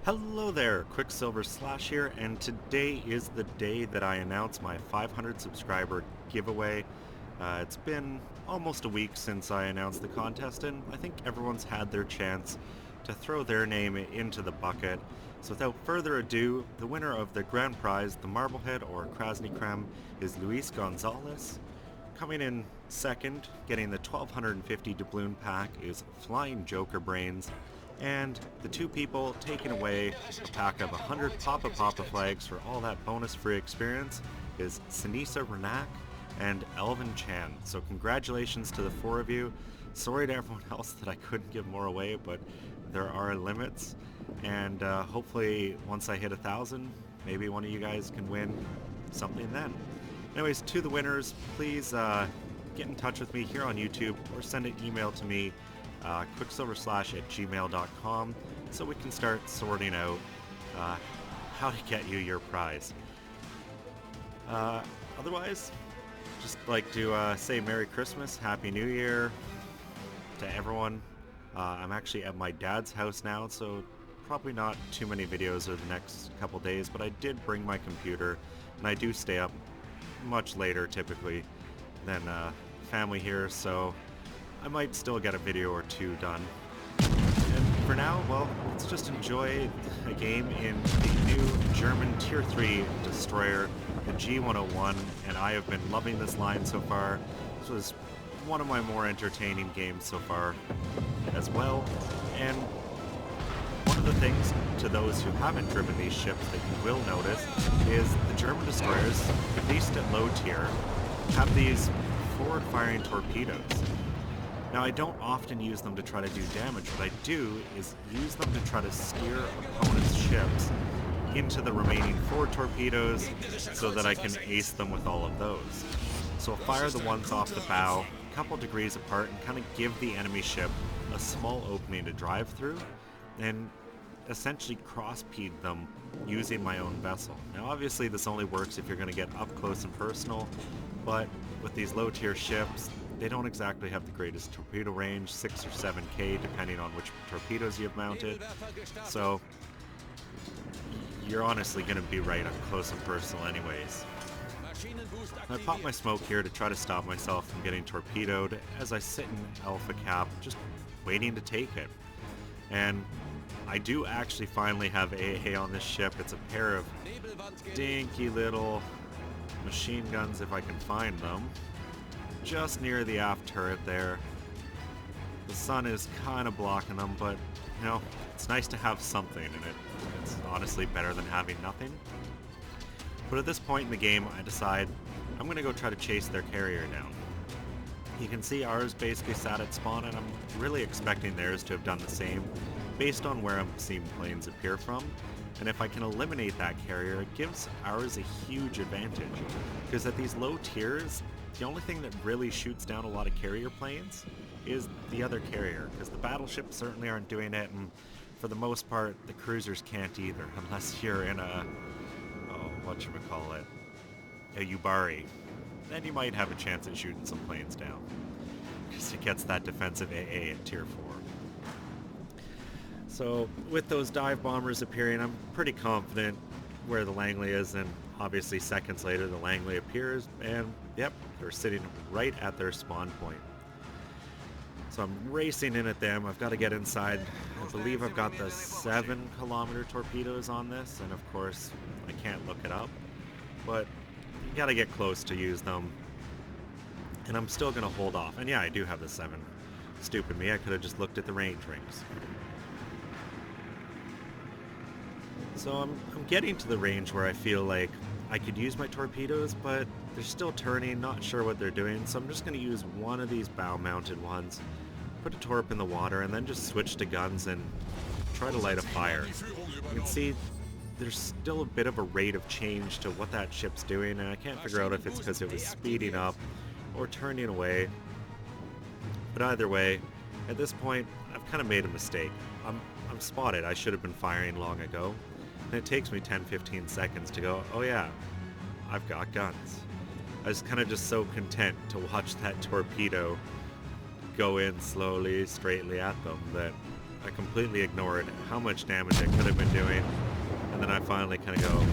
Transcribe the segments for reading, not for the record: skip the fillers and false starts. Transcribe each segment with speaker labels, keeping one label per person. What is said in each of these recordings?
Speaker 1: Hello there, Qckslvrslash here, and today is the day that I announce my 500 subscriber giveaway. It's been almost a week since I announced the contest, and I think everyone's had their chance to throw their name into the bucket. So without further ado, the winner of the grand prize, the Marblehead or Krasny Krem, is Luis Gonzalez. Coming in second, getting the 1250 doubloon pack, is Flying Joker Brains. And the two people taking away a pack of 100 Papa Papa flags for all that bonus free experience is Sinisa Renak and Elvin Chan. So congratulations to the four of you. Sorry to everyone else that I couldn't give more away, but there are limits. And hopefully once I hit 1,000, maybe one of you guys can win something then. Anyways, to the winners, please get in touch with me here on YouTube or send an email to me, Qckslvrslash@gmail.com, so we can start sorting out how to get you your prize. Otherwise, just like to say Merry Christmas, Happy New Year to everyone. I'm actually at my dad's house now, so probably not too many videos over the next couple days, but I did bring my computer, and I do stay up much later typically than family here, so I might still get a video or two done. And for now, well, let's just enjoy a game in the new German Tier 3 destroyer, the G-101, and I have been loving this line so far. This was one of my more entertaining games so far as well, and one of the things to those who haven't driven these ships that you will notice is the German destroyers, at least at low tier, have these forward-firing torpedoes. Now, I don't often use them to try to do damage. What I do is use them to try to steer opponents' ships into the remaining forward torpedoes so that I can ace them with all of those. So I'll fire the ones off the bow, a couple degrees apart, and kind of give the enemy ship a small opening to drive through, and essentially cross-peed them using my own vessel. Now, obviously, this only works if you're going to get up close and personal, but with these low-tier ships, they don't exactly have the greatest torpedo range, 6 or 7k depending on which torpedoes you have mounted. So you're honestly going to be right up close and personal anyways. I pop my smoke here to try to stop myself from getting torpedoed as I sit in Alpha Cap, just waiting to take it. And I do actually finally have AA on this ship. It's a pair of dinky little machine guns if I can find them, just near the aft turret there. The sun is kind of blocking them, but you know, it's nice to have something, and it's honestly better than having nothing. But at this point in the game, I decide I'm going to go try to chase their carrier down. You can see ours basically sat at spawn, and I'm really expecting theirs to have done the same based on where I'm seeing planes appear from. And if I can eliminate that carrier, it gives ours a huge advantage, because at these low tiers, the only thing that really shoots down a lot of carrier planes is the other carrier, because the battleships certainly aren't doing it, and for the most part, the cruisers can't either, unless you're in a, a Yubari. Then you might have a chance at shooting some planes down, because it gets that defensive AA at tier 4. So with those dive bombers appearing, I'm pretty confident where the Langley is, and obviously seconds later the Langley appears, and yep, they're sitting right at their spawn point. So I'm racing in at them. I've got to get inside. I believe I've got the 7-kilometer torpedoes on this, and of course I can't look it up, but you got to get close to use them, and I'm still going to hold off. And yeah, I do have the 7. Stupid me, I could have just looked at the range rings. So I'm getting to the range where I feel like I could use my torpedoes, but they're still turning, not sure what they're doing, so I'm just going to use one of these bow-mounted ones, put a torp in the water, and then just switch to guns and try to light a fire. You can see there's still a bit of a rate of change to what that ship's doing, and I can't figure out if it's because it was speeding up or turning away. But either way, at this point, I've kind of made a mistake. I'm spotted. I should have been firing long ago. And it takes me 10-15 seconds to go, oh yeah, I've got guns. I was kind of just so content to watch that torpedo go in slowly, straightly at them that I completely ignored how much damage I could have been doing, and then I finally kind of go,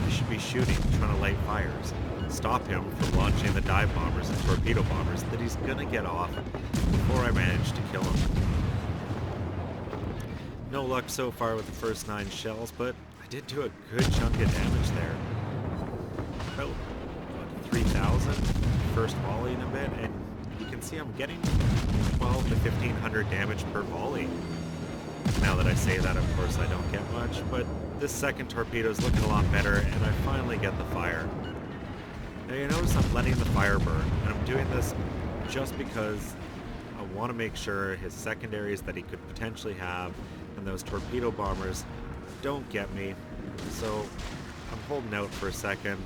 Speaker 1: I should be shooting, trying to light fires, stop him from launching the dive bombers and torpedo bombers that he's gonna get off before I manage to kill him. No luck so far with the first 9 shells, but I did do a good chunk of damage there. About 3,000 first volley in a bit, and you can see I'm getting 12 to 1,500 damage per volley. Now that I say that, of course, I don't get much, but this second torpedo is looking a lot better, and I finally get the fire. Now you notice I'm letting the fire burn, and I'm doing this just because I want to make sure his secondaries that he could potentially have and those torpedo bombers don't get me. So I'm holding out for a second,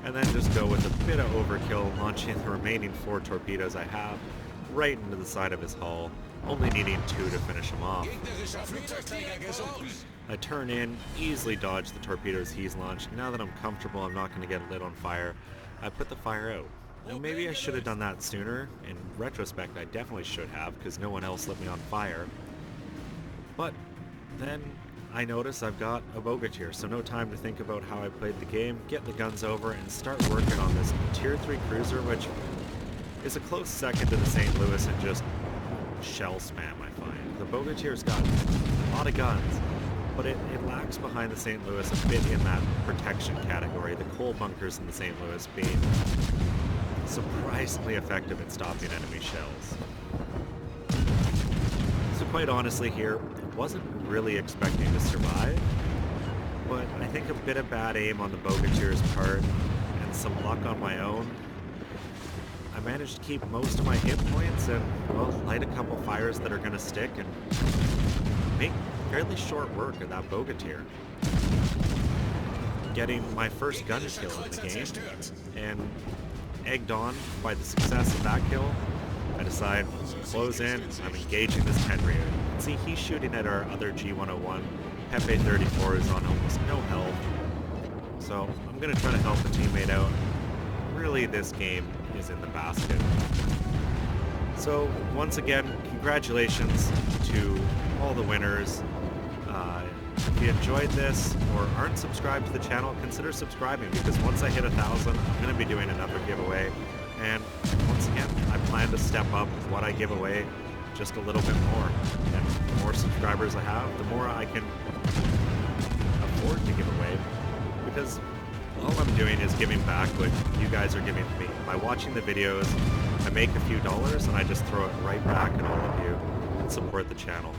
Speaker 1: and then just go with a bit of overkill, launching the remaining 4 torpedoes I have right into the side of his hull, only needing 2 to finish him off. I turn in, easily dodge the torpedoes he's launched. Now that I'm comfortable I'm not going to get lit on fire, I put the fire out. Now maybe I should have done that sooner. In retrospect, I definitely should have, because no one else lit me on fire. But then I notice I've got a Bogatyr, so no time to think about how I played the game, get the guns over, and start working on this Tier 3 cruiser, which is a close second to the St. Louis in just shell spam, I find. The Bogatyr's got a lot of guns, but it lags behind the St. Louis a bit in that protection category, the coal bunkers in the St. Louis being surprisingly effective at stopping enemy shells. So quite honestly here, I wasn't really expecting to survive, but I think a bit of bad aim on the Bogatyr's part and some luck on my own, I managed to keep most of my hit points and, well, light a couple fires that are going to stick and make fairly short work of that Bogatyr. Getting my first gun kill in the game, and egged on by the success of that kill, I decide, close in, I'm engaging this Tenryu. See, he's shooting at our other G-101. Pepe 34 is on almost no health, so I'm going to try to help a teammate out. Really, this game is in the basket. So, once again, congratulations to all the winners. If you enjoyed this or aren't subscribed to the channel, consider subscribing, because once I hit 1,000, I'm going to be doing another giveaway. And once again, I plan to step up what I give away just a little bit more. And the more subscribers I have, the more I can afford to give away, because all I'm doing is giving back what you guys are giving to me. By watching the videos, I make a few dollars and I just throw it right back at all of you and support the channel.